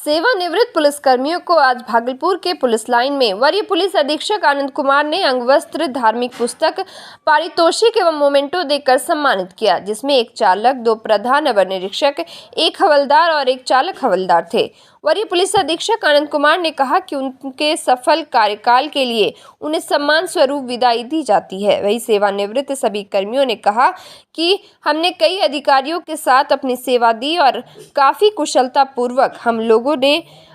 सेवानिवृत्त पुलिसकर्मियों को आज भागलपुर के पुलिस लाइन में वरीय पुलिस अधीक्षक आनंद कुमार ने अंगवस्त्र, धार्मिक पुस्तक, पारितोषिक एवं मोमेंटो देकर सम्मानित किया, जिसमें एक चालक, 2 प्रधान अवर निरीक्षक, 1 हवलदार और 1 चालक हवलदार थे। वरीय पुलिस अधीक्षक आनंद कुमार ने कहा कि उनके सफल कार्यकाल के लिए उन्हें सम्मान स्वरूप विदाई दी जाती है। वही सेवानिवृत्त सभी कर्मियों ने कहा कि हमने कई अधिकारियों के साथ अपनी सेवा दी और काफी कुशलता पूर्वक हम लोगों ने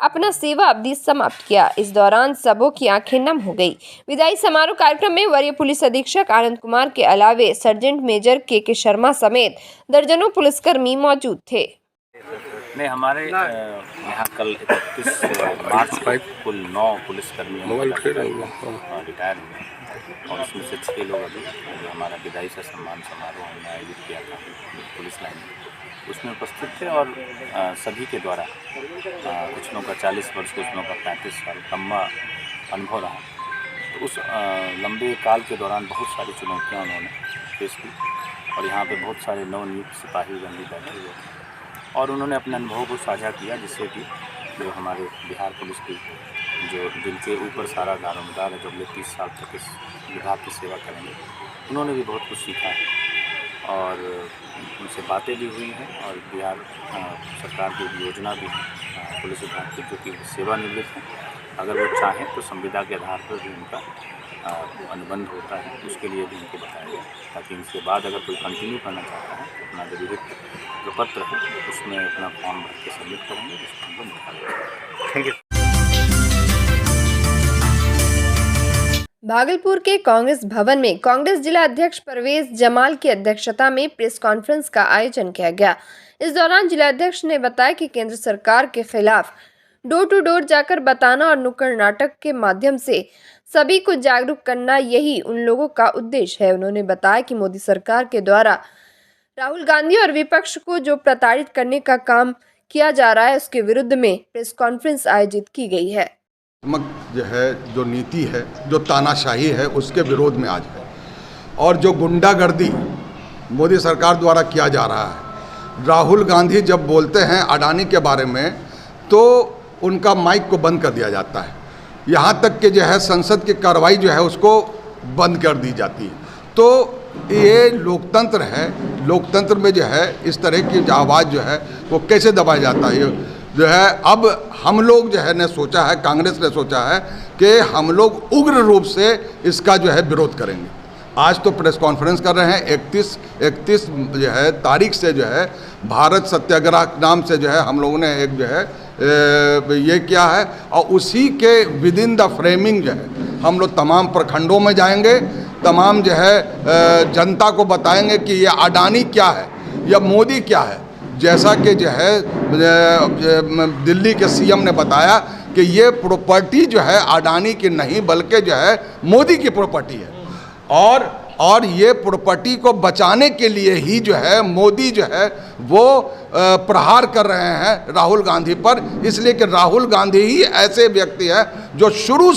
अपना सेवा अवधि समाप्त किया। इस दौरान सबों की आंखें नम हो गई। विदाई समारोह कार्यक्रम में वरीय पुलिस अधीक्षक आनंद कुमार के अलावे सर्जेंट मेजर के शर्मा समेत दर्जनों पुलिसकर्मी मौजूद थे। नहीं, हमारे यहाँ कल 31 मार्च को कुल 9 पुलिसकर्मी रिटायर हुए और उसमें से 6 लोग अभी हमारा विदाई से सम्मान समारोह हमने आयोजित किया था पुलिस लाइन में, उसमें उपस्थित थे और सभी के द्वारा कुछ लोगों का 40 वर्ष, कुछ लोगों का 35 साल लंबा अनुभव रहा। तो उस लंबे काल के दौरान बहुत सारी चुनौतियाँ उन्होंने फेस की और यहाँ पे बहुत सारे नवनियुक्त सिपाही बंदी बैठे हुए थे और उन्होंने अपने अनुभव को साझा किया, जिससे कि जो हमारे बिहार पुलिस की जो दिल के ऊपर सारा दारोमदार है, जो अगले 30 साल तक इस विभाग की सेवा करेंगे, उन्होंने भी बहुत कुछ सीखा है और उनसे बातें भी हुई हैं और बिहार सरकार की योजना भी है पुलिस विभाग की, जो कि सेवानिवृत्त हैं। अगर वो चाहें तो संविदा के आधार पर भी उनका अनुबंध होता है, उसके लिए भी उनको बताया गया, ताकि इसके बाद अगर कोई कंटिन्यू करना चाहता है तो अपना जो विहित जो पत्र है उसमें अपना फॉर्म भर के सबमिट करेंगे, उसको निकालेंगे। Thank you. भागलपुर के कांग्रेस भवन में कांग्रेस जिला अध्यक्ष परवेज जमाल की अध्यक्षता में प्रेस कॉन्फ्रेंस का आयोजन किया गया। इस दौरान जिला अध्यक्ष ने बताया कि केंद्र सरकार के खिलाफ डोर टू डोर जाकर बताना और नुक्कड़ नाटक के माध्यम से सभी को जागरूक करना, यही उन लोगों का उद्देश्य है। उन्होंने बताया कि मोदी सरकार के द्वारा राहुल गांधी और विपक्ष को जो प्रताड़ित करने का काम किया जा रहा है, उसके विरुद्ध में प्रेस कॉन्फ्रेंस आयोजित की गई है। जो है, जो नीति है, जो तानाशाही है, उसके विरोध में आज है और जो गुंडागर्दी मोदी सरकार द्वारा किया जा रहा है। राहुल गांधी जब बोलते हैं अडानी के बारे में तो उनका माइक को बंद कर दिया जाता है, यहाँ तक कि जो है संसद की कार्रवाई जो है उसको बंद कर दी जाती है। तो ये लोकतंत्र है, लोकतंत्र में जो है इस तरह की आवाज़ जो है वो कैसे दबाया जाता है। जो है अब हम लोग जो है ने सोचा है, कांग्रेस ने सोचा है कि हम लोग उग्र रूप से इसका जो है विरोध करेंगे। आज तो प्रेस कॉन्फ्रेंस कर रहे हैं, 31 जो है तारीख से जो है भारत सत्याग्रह नाम से जो है हम लोगों ने एक जो है ये किया है और उसी के विद इन द फ्रेमिंग जो है हम लोग तमाम प्रखंडों में जाएंगे, तमाम जो है जनता को बताएंगे कि ये अडानी क्या है या मोदी क्या है। जैसा कि जो है दिल्ली के सीएम ने बताया कि ये प्रॉपर्टी जो है अडानी की नहीं बल्कि जो है मोदी की प्रॉपर्टी है और ये प्रॉपर्टी को बचाने के लिए ही जो है मोदी जो है वो प्रहार कर रहे हैं राहुल गांधी पर, इसलिए कि राहुल गांधी ही ऐसे व्यक्ति है जो शुरू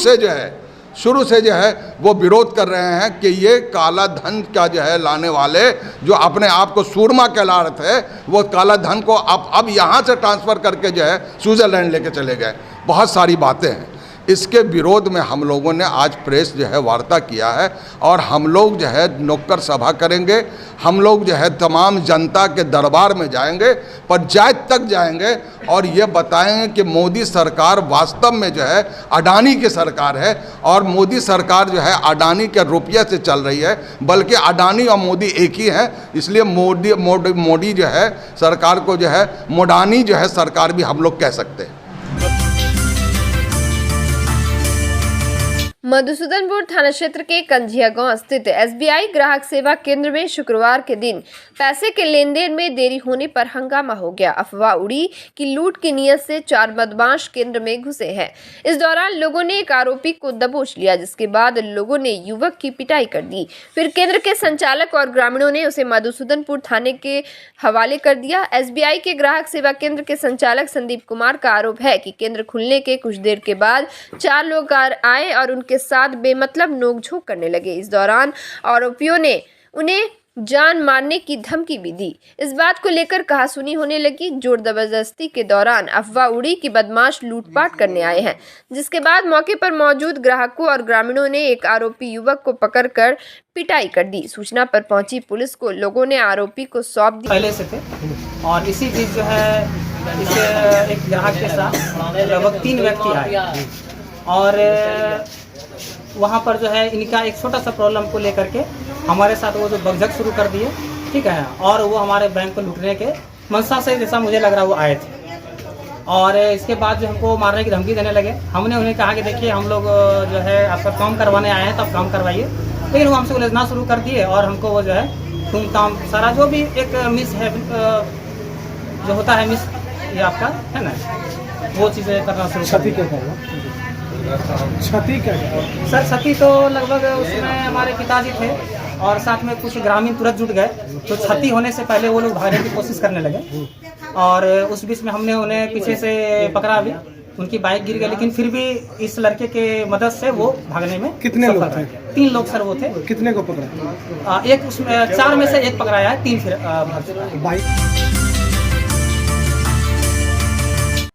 से जो है वो विरोध कर रहे हैं कि ये काला धन का जो है लाने वाले जो अपने आप को सूरमा कहला रहे थे, वो काला धन को अब यहाँ से ट्रांसफ़र करके जो है स्विट्ज़रलैंड लेके चले गए। बहुत सारी बातें हैं, इसके विरोध में हम लोगों ने आज प्रेस जो है वार्ता किया है और हम लोग जो है नुक्कड़ सभा करेंगे। हम लोग जो है तमाम जनता के दरबार में जाएंगे, पंचायत तक जाएंगे और ये बताएंगे कि मोदी सरकार वास्तव में जो है अडानी की सरकार है और मोदी सरकार जो है अडानी के रुपये से चल रही है, बल्कि अडानी और मोदी एक ही है। इसलिए मोदी जो है सरकार को जो है मोडानी जो है सरकार भी हम लोग कह सकते हैं। मधुसूदनपुर थाना क्षेत्र के कंझिया गांव स्थित एसबीआई ग्राहक सेवा केंद्र में शुक्रवार के दिन पैसे के लेन देन में देरी होने पर हंगामा हो गया। अफवाह उड़ी कि लूट की नीयत से 4 बदमाश केंद्र में घुसे हैं। इस दौरान लोगों ने एक आरोपी को दबोच लिया, जिसके बाद लोगों ने युवक की पिटाई कर दी। फिर केंद्र के संचालक और ग्रामीणों ने उसे मधुसूदनपुर थाने के हवाले कर दिया। एसबीआई के ग्राहक सेवा केंद्र के संचालक संदीप कुमार का आरोप है कि केंद्र खुलने के कुछ देर के बाद 4 लोग आए और उनके साथ बेमतलब नोकझोंक करने लगे। इस दौरान आरोपियों ने उन्हें जान मारने की धमकी भी दी। इस बात को लेकर कहासुनी होने लगी। जोर जबरदस्ती के दौरान अफवाह उड़ी कि बदमाश लूटपाट करने आए हैं, जिसके बाद मौके पर मौजूद ग्राहकों और ग्रामीणों ने एक आरोपी युवक को पकड़कर पिटाई कर दी। सूचना पर पहुंची पुलिस को लोगों ने आरोपी को सौंप दी। पहले से थे और इसी बीच जो है इस एक ग्राहक के साथ लगभग 3 व्यक्ति आए और वहाँ पर जो है इनका एक छोटा सा प्रॉब्लम को लेकर के हमारे साथ वो जो बकझक शुरू कर दिए, ठीक है, और वो हमारे बैंक को लूटने के मंशा से, जैसा मुझे लग रहा वो आए थे। और इसके बाद जो हमको मारने की धमकी देने लगे। हमने उन्हें कहा कि देखिए हम लोग जो है आपका काम करवाने आए हैं तो आप काम करवाइए, लेकिन वो हमसे उलझना शुरू कर दिए और हमको वो जो है तुम काम सारा जो भी एक मिस है जो होता है मिस ये आपका है ना, वो चीज़ें करना शुरू कर दिया। क्षति क्या है? सर क्षति तो लगभग उसमें हमारे पिताजी थे और साथ में कुछ ग्रामीण तुरंत जुट गए, तो क्षति होने से पहले वो लोग भागने की कोशिश करने लगे और उस बीच में हमने उन्हें पीछे से पकड़ा भी, उनकी बाइक गिर गई, लेकिन फिर भी इस लड़के के मदद से वो भागने में कितने लोग थे? 3 लोग सर वो थे। कितने को पकड़ा? एक उसमें 4 में से एक पकड़ाया है, 3 फिर भाग चुका है। बाइक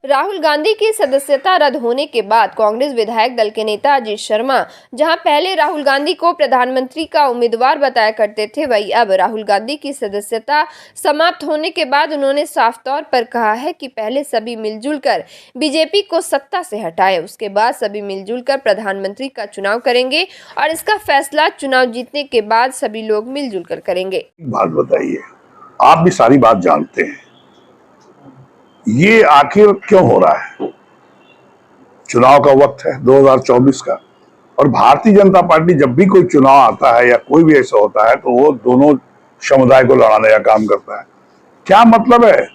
राहुल गांधी की सदस्यता रद्द होने के बाद कांग्रेस विधायक दल के नेता अजीत शर्मा जहां पहले राहुल गांधी को प्रधानमंत्री का उम्मीदवार बताया करते थे, वहीं अब राहुल गांधी की सदस्यता समाप्त होने के बाद उन्होंने साफ तौर पर कहा है कि पहले सभी मिलजुल कर बीजेपी को सत्ता से हटाएं, उसके बाद सभी मिलजुल कर प्रधानमंत्री का चुनाव करेंगे और इसका फैसला चुनाव जीतने के बाद सभी लोग मिलजुल कर करेंगे। बात बताइए, आप भी सारी बात जानते हैं, ये आखिर क्यों हो रहा है? चुनाव का वक्त है 2024 का, और भारतीय जनता पार्टी जब भी कोई चुनाव आता है या कोई भी ऐसा होता है तो वो दोनों समुदाय को लड़ाने का काम करता है। क्या मतलब है?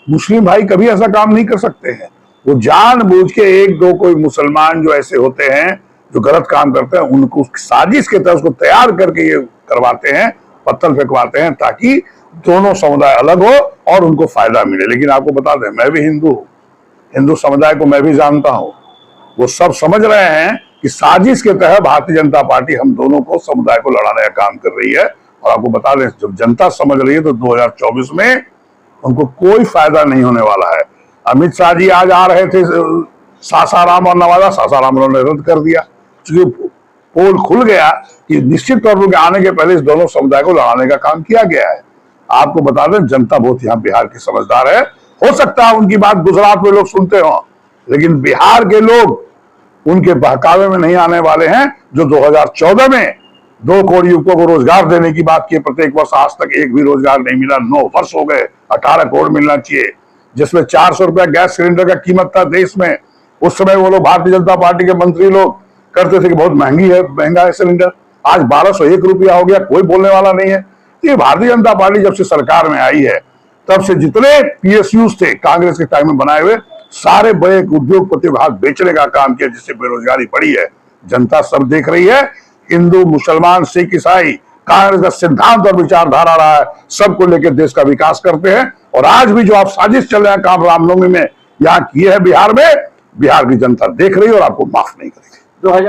मुस्लिम भाई कभी ऐसा काम नहीं कर सकते हैं। वो जानबूझ के एक दो कोई मुसलमान जो ऐसे होते हैं जो गलत काम करते हैं, उनको साजिश के तहत उसको तैयार करके ये करवाते हैं, पत्थर फेंकवाते हैं ताकि दोनों समुदाय अलग हो और उनको फायदा मिले। लेकिन आपको बता दें, मैं भी हिंदू हूं, हिंदू समुदाय को मैं भी जानता हूं। वो सब समझ रहे हैं कि साजिश के तहत भारतीय जनता पार्टी हम दोनों को समुदाय को लड़ाने का काम कर रही है। और आपको बता दें, जब जनता समझ रही है तो 2024 में उनको कोई फायदा नहीं होने वाला है। अमित शाह जी आज आ रहे थे सासाराम और नवादा, सासाराम उन्होंने रद्द कर दिया क्योंकि पोल खुल गया कि निश्चित तौर पर आने के पहले इस दोनों समुदाय को लड़ाने का काम किया गया है। आपको बता दें, जनता बहुत यहाँ बिहार की समझदार है। हो सकता है उनकी बात गुजरात में लोग सुनते हो, लेकिन बिहार के लोग उनके बहकावे में नहीं आने वाले हैं। जो 2014 में 2 करोड़ युवकों को रोजगार देने की बात की प्रत्येक वर्ष, आज तक एक भी रोजगार नहीं मिला। 9 वर्ष हो गए, 18 करोड़ मिलना चाहिए, जिसमें 400 रुपया गैस सिलेंडर का कीमत था देश में। उस समय वो लोग भारतीय जनता पार्टी के मंत्री लोग करते थे कि बहुत महंगा है सिलेंडर। आज 1201 रुपया हो गया, कोई बोलने वाला नहीं है। ये भारतीय जनता पार्टी जब से सरकार में आई है तब से जितने PSUs थे कांग्रेस के टाइम में बनाए हुए, सारे बड़े उद्योगपतियों का हाथ बेचने का काम किया, जिससे बेरोजगारी बढ़ी है। जनता सब देख रही है। हिंदू, मुसलमान, सिख, ईसाई, कांग्रेस का सिद्धांत और विचारधारा रहा है, सबको लेकर देश का विकास करते हैं। और आज भी जो आप साजिश चल रहे हैं काम रामनवमी में यहाँ किए है बिहार में, बिहार की जनता देख रही है और आपको माफ नहीं करेगी।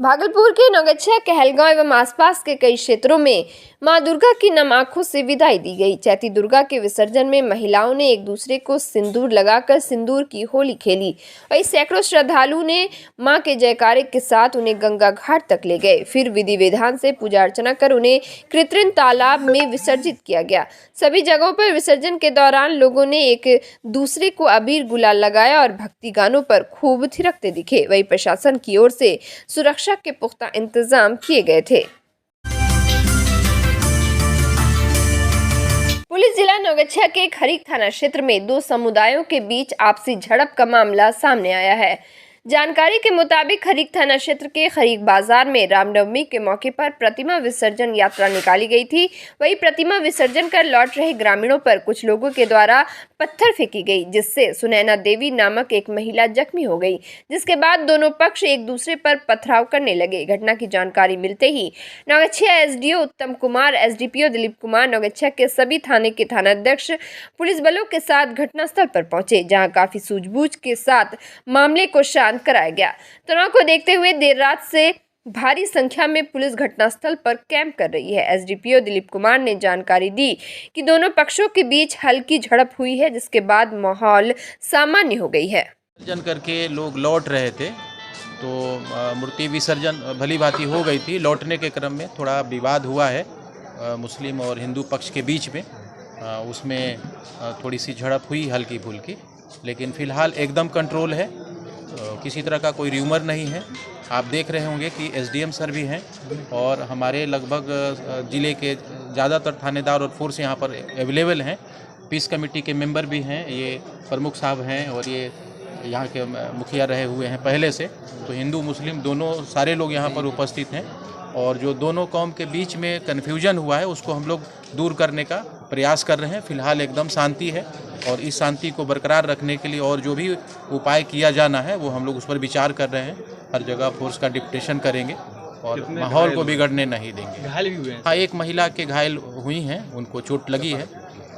भागलपुर के नौगच्छा, कहलगांव एवं आसपास के कई क्षेत्रों में मां दुर्गा की नम आंखों से विदाई दी गई। चैती दुर्गा के विसर्जन में महिलाओं ने एक दूसरे को सिंदूर लगाकर सिंदूर की होली खेली। वहीं सैकड़ों श्रद्धालु ने मां के जयकारे के साथ उन्हें गंगा घाट तक ले गए। फिर विधि विधान से पूजा अर्चना कर उन्हें कृत्रिम तालाब में विसर्जित किया गया। सभी जगहों पर विसर्जन के दौरान लोगों ने एक दूसरे को अबीर गुलाल लगाया और भक्ति गानों पर खूब थिरकते दिखे। वहीं प्रशासन की ओर से सुरक्षा के पुख्ता इंतजाम किए गए थे। पुलिस जिला नौगच्छा के खरीक थाना क्षेत्र में 2 समुदायों के बीच आपसी झड़प का मामला सामने आया है। जानकारी के मुताबिक खरीक थाना क्षेत्र के खरीक बाजार में रामनवमी के मौके पर प्रतिमा विसर्जन यात्रा निकाली गई थी। वहीं प्रतिमा विसर्जन कर लौट रहे ग्रामीणों पर कुछ लोगों के द्वारा पत्थर फेंकी गई, जिससे सुनैना देवी नामक एक महिला जख्मी हो गई, जिसके बाद दोनों पक्ष एक दूसरे पर पथराव करने लगे। घटना की जानकारी मिलते ही नौगच्छा SDO उत्तम कुमार, SDPO दिलीप कुमार, नौगच्छा के सभी थाने के थानाध्यक्ष पुलिस बलों के साथ घटनास्थल पर पहुंचे, जहां काफी सूझबूझ के साथ मामले को शांत कराया गया। तनाव को देखते हुए देर रात से भारी संख्या में पुलिस घटनास्थल पर कैंप कर रही है। एसडीपीओ दिलीप कुमार ने जानकारी दी कि दोनों पक्षों के बीच हल्की झड़प हुई है, जिसके बाद माहौल सामान्य हो गई है। विसर्जन करके लोग लौट रहे थे तो मूर्ति विसर्जन भली भांति हो गई थी। लौटने के क्रम में थोड़ा विवाद हुआ है मुस्लिम और हिंदू पक्ष के बीच में, उसमें थोड़ी सी झड़प हुई हल्की फुल्की, लेकिन फ़िलहाल एकदम कंट्रोल है। किसी तरह का कोई र्यूमर नहीं है। आप देख रहे होंगे कि एसडीएम सर भी हैं और हमारे लगभग ज़िले के ज़्यादातर थानेदार और फोर्स यहाँ पर अवेलेबल हैं। पीस कमेटी के मेंबर भी हैं, ये प्रमुख साहब हैं और ये यहाँ के मुखिया रहे हुए हैं पहले से। तो हिंदू मुस्लिम दोनों सारे लोग यहाँ पर उपस्थित हैं और जो दोनों कौम के बीच में कन्फ्यूजन हुआ है उसको हम लोग दूर करने का प्रयास कर रहे हैं। फ़िलहाल एकदम शांति है और इस शांति को बरकरार रखने के लिए और जो भी उपाय किया जाना है वो हम लोग उस पर विचार कर रहे हैं। हर जगह फोर्स का डिप्टेशन करेंगे और माहौल को बिगड़ने नहीं देंगे। घायल भी हुए हैं? हाँ, एक महिला के घायल हुई हैं, उनको चोट लगी है,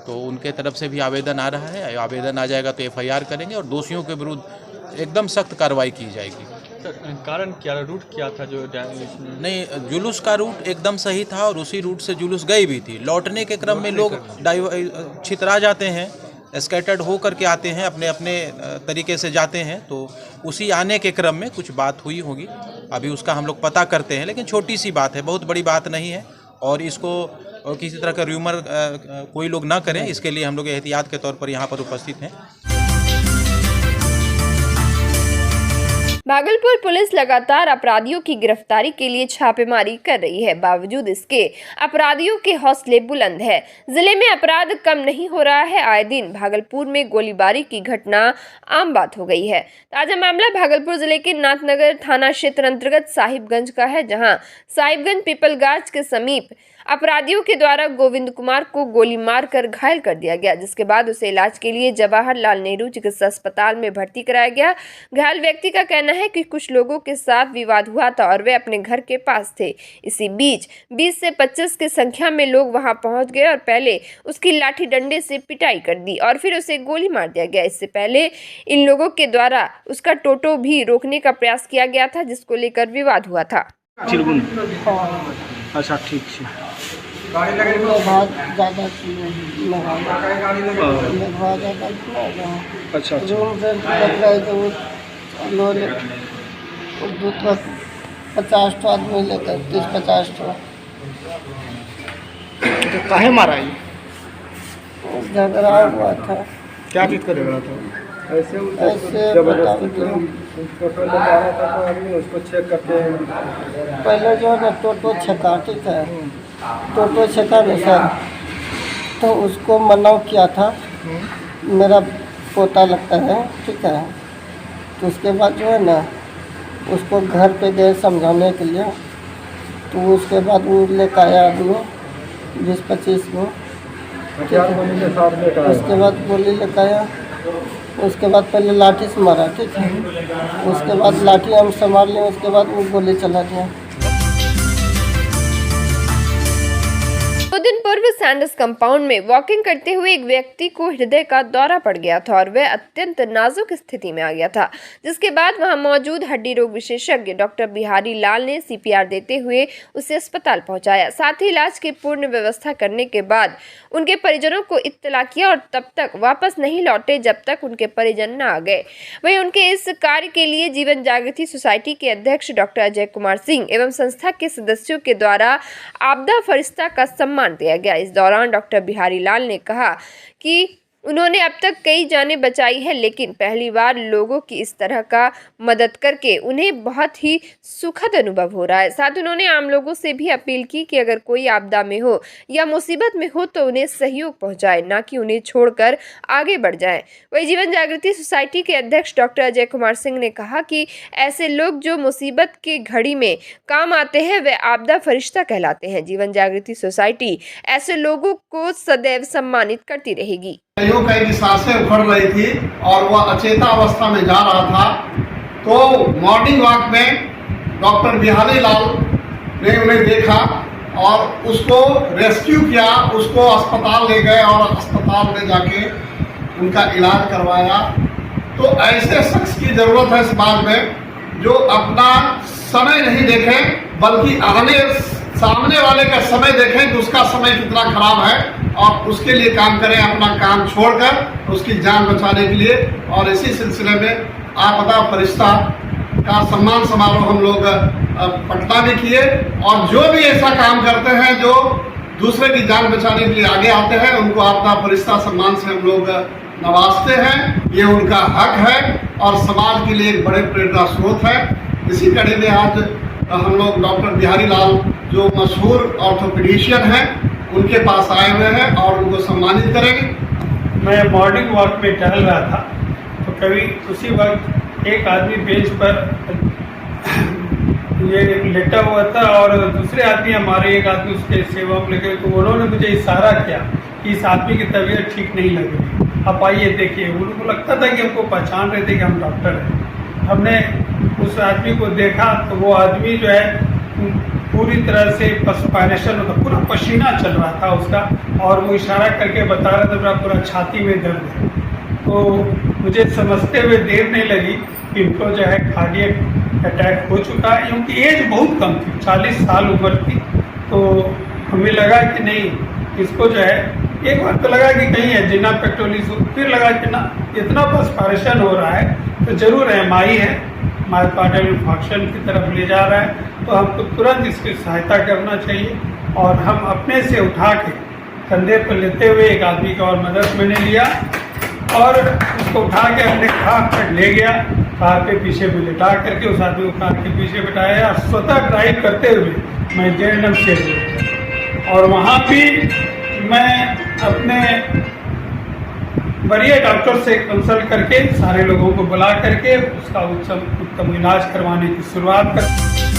तो उनके तरफ से भी आवेदन आ रहा है। आवेदन आ जाएगा तो एफआईआर करेंगे और दोषियों के विरुद्ध एकदम सख्त कार्रवाई की जाएगी। कारण क्या, रूट क्या था जो नहीं, जुलूस का रूट एकदम सही था और उसी रूट से जुलूस गई भी थी। लौटने के क्रम में लोग छितरा जाते हैं, स्कैटर्ड हो करके आते हैं, अपने अपने तरीके से जाते हैं, तो उसी आने के क्रम में कुछ बात हुई होगी। अभी उसका हम लोग पता करते हैं, लेकिन छोटी सी बात है, बहुत बड़ी बात नहीं है और इसको किसी तरह का र्यूमर कोई लोग ना करें, इसके लिए हम लोग एहतियात के तौर पर यहाँ पर उपस्थित हैं। भागलपुर पुलिस लगातार अपराधियों की गिरफ्तारी के लिए छापेमारी कर रही है। बावजूद इसके अपराधियों के हौसले बुलंद है। जिले में अपराध कम नहीं हो रहा है। आए दिन भागलपुर में गोलीबारी की घटना आम बात हो गई है। ताजा मामला भागलपुर जिले के नाथनगर थाना क्षेत्र अंतर्गत साहिबगंज का है, जहां साहिबगंज पीपलगाछ के समीप अपराधियों के द्वारा गोविंद कुमार को गोली मारकर घायल कर दिया गया, जिसके बाद उसे इलाज के लिए जवाहरलाल नेहरू चिकित्सा अस्पताल में भर्ती कराया गया। घायल व्यक्ति का कहना है कि कुछ लोगों के साथ विवाद हुआ था और वे अपने घर के पास थे। इसी बीच 20 से 25 की संख्या में लोग वहां पहुंच गए और पहले उसकी लाठी डंडे से पिटाई कर दी और फिर उसे गोली मार दिया गया। इससे पहले इन लोगों के द्वारा उसका टोटो भी रोकने का प्रयास किया गया था, जिसको लेकर विवाद हुआ था। अच्छा, ठीक है। बहुत ज़्यादा अच्छा, रूम से लग रहा है तो उन्होंने 50 ठो आदमी लेकर 30-50 ठो तो काहे मारा ये? झगड़ा हुआ था। क्या चीज़ का झगड़ा था? ऐसे बता दो। उसको चेक करते हैं। पहले जो है ना टोटो छका, ठीक है, टोटो छका ना सर, तो उसको मना किया था, मेरा पोता लगता है, ठीक है। तो उसके बाद जो है ना उसको घर पे गए समझाने के लिए, तो उसके बाद वो लेकर आया आदमी 20-25 को, उसके बाद गोली लेकर आया। उसके बाद पहले लाठी से मारा, ठीक है, उसके बाद लाठी हम संभाल लिए, उसके बाद वो गोली चला गया। 2 दिन पूर्व सैंडस कंपाउंड में वॉकिंग करते हुए एक व्यक्ति को हृदय का दौरा पड़ गया था और वह अत्यंत नाजुक स्थिति में आ गया था, जिसके बाद वहां मौजूद हड्डी रोग विशेषज्ञ डॉक्टर बिहारी लाल ने सीपीआर देते हुए उसे अस्पताल पहुंचाया। साथ ही इलाज की पूर्ण व्यवस्था करने के बाद उनके परिजनों को इत्तला किया और तब तक वापस नहीं लौटे जब तक उनके परिजन न आ गए। वहीं उनके इस कार्य के लिए जीवन जागृति सोसाइटी के अध्यक्ष डॉक्टर अजय कुमार सिंह एवं संस्था के सदस्यों के द्वारा आपदा फरिश्ता का सम्मान दिया गया। इस दौरान डॉक्टर बिहारी लाल ने कहा कि उन्होंने अब तक कई जानें बचाई है, लेकिन पहली बार लोगों की इस तरह का मदद करके उन्हें बहुत ही सुखद अनुभव हो रहा है। साथ उन्होंने आम लोगों से भी अपील की कि अगर कोई आपदा में हो या मुसीबत में हो तो उन्हें सहयोग पहुंचाए, ना कि उन्हें छोड़कर आगे बढ़ जाए। वही जीवन जागृति सोसाइटी के अध्यक्ष डॉक्टर अजय कुमार सिंह ने कहा कि ऐसे लोग जो मुसीबत की घड़ी में काम आते हैं वे आपदा फरिश्ता कहलाते हैं। जीवन जागृति सोसाइटी ऐसे लोगों को सदैव सम्मानित करती रहेगी। कई सांसें उखड़ रही थी और वह अचेता अवस्था में जा रहा था, तो मॉर्निंग वॉक में डॉक्टर बिहारी लाल ने उन्हें देखा और उसको रेस्क्यू किया, उसको अस्पताल ले गए और अस्पताल में जाके उनका इलाज करवाया। तो ऐसे शख्स की ज़रूरत है समाज में जो अपना समय नहीं देखें बल्कि सामने वाले का समय देखें कि उसका समय कितना खराब है और उसके लिए काम करें, अपना काम छोड़कर उसकी जान बचाने के लिए। और इसी सिलसिले में आपदा फरिश्ता का सम्मान समारोह हम लोग पटना में किए। और जो भी ऐसा काम करते हैं, जो दूसरे की जान बचाने के लिए आगे आते हैं, उनको आपदा फरिश्ता सम्मान से हम लोग नवाजते हैं। ये उनका हक है और समाज के लिए एक बड़े प्रेरणा स्रोत है। इसी कड़ी में आज हम लोग डॉक्टर बिहारी लाल जो मशहूर ऑर्थोपेडिशियन हैं उनके पास आए हुए हैं और उनको सम्मानित करेंगे। मैं मॉर्निंग वॉक में टहल रहा था तो कभी उसी वक्त एक आदमी बेंच पर ये लेटा हुआ था और दूसरे आदमी हमारे एक आदमी उसके सेवा में लगे, तो उन्होंने मुझे इशारा किया कि इस आदमी की तबीयत ठीक नहीं लग रही, आप आइए देखिए। उनको लगता था कि हमको पहचान रहे थे कि हम डॉक्टर हैं। हमने उस आदमी को देखा तो वो आदमी जो है पूरी तरह से पर्सपायरेशन होता, पूरा पसीना चल रहा था उसका, और वो इशारा करके बता रहा था मेरा पूरा छाती में दर्द है। तो मुझे समझते हुए देर नहीं लगी कि इनको जो है कार्डियक अटैक हो चुका है। उनकी एज बहुत कम थी, 40 साल उम्र थी। तो हमें लगा कि नहीं, इसको जो है एक बार तो लगा कि कहीं है जिन्ना पेक्टोलिस, फिर लगा कि ना इतना पर्सपायरेशन हो रहा है तो जरूर MI है, मायोकार्डियल इन्फार्क्शन की तरफ ले जा रहा है। तो हमको तुरंत इसकी सहायता करना चाहिए। और हम अपने से उठा के कंधे पर लेते हुए एक आदमी का और मदद मैंने लिया और उसको उठा के अपने कार पर ले गया। कार के पीछे भी लिटा करके उस आदमी को कार के पीछे बिठाया और स्वतः ड्राइव करते हुए मैं JNM से गया। और वहाँ भी मैं अपने वरीय डॉक्टर से कंसल्ट करके सारे लोगों को बुला करके उसका उत्तम इलाज करवाने की शुरुआत कर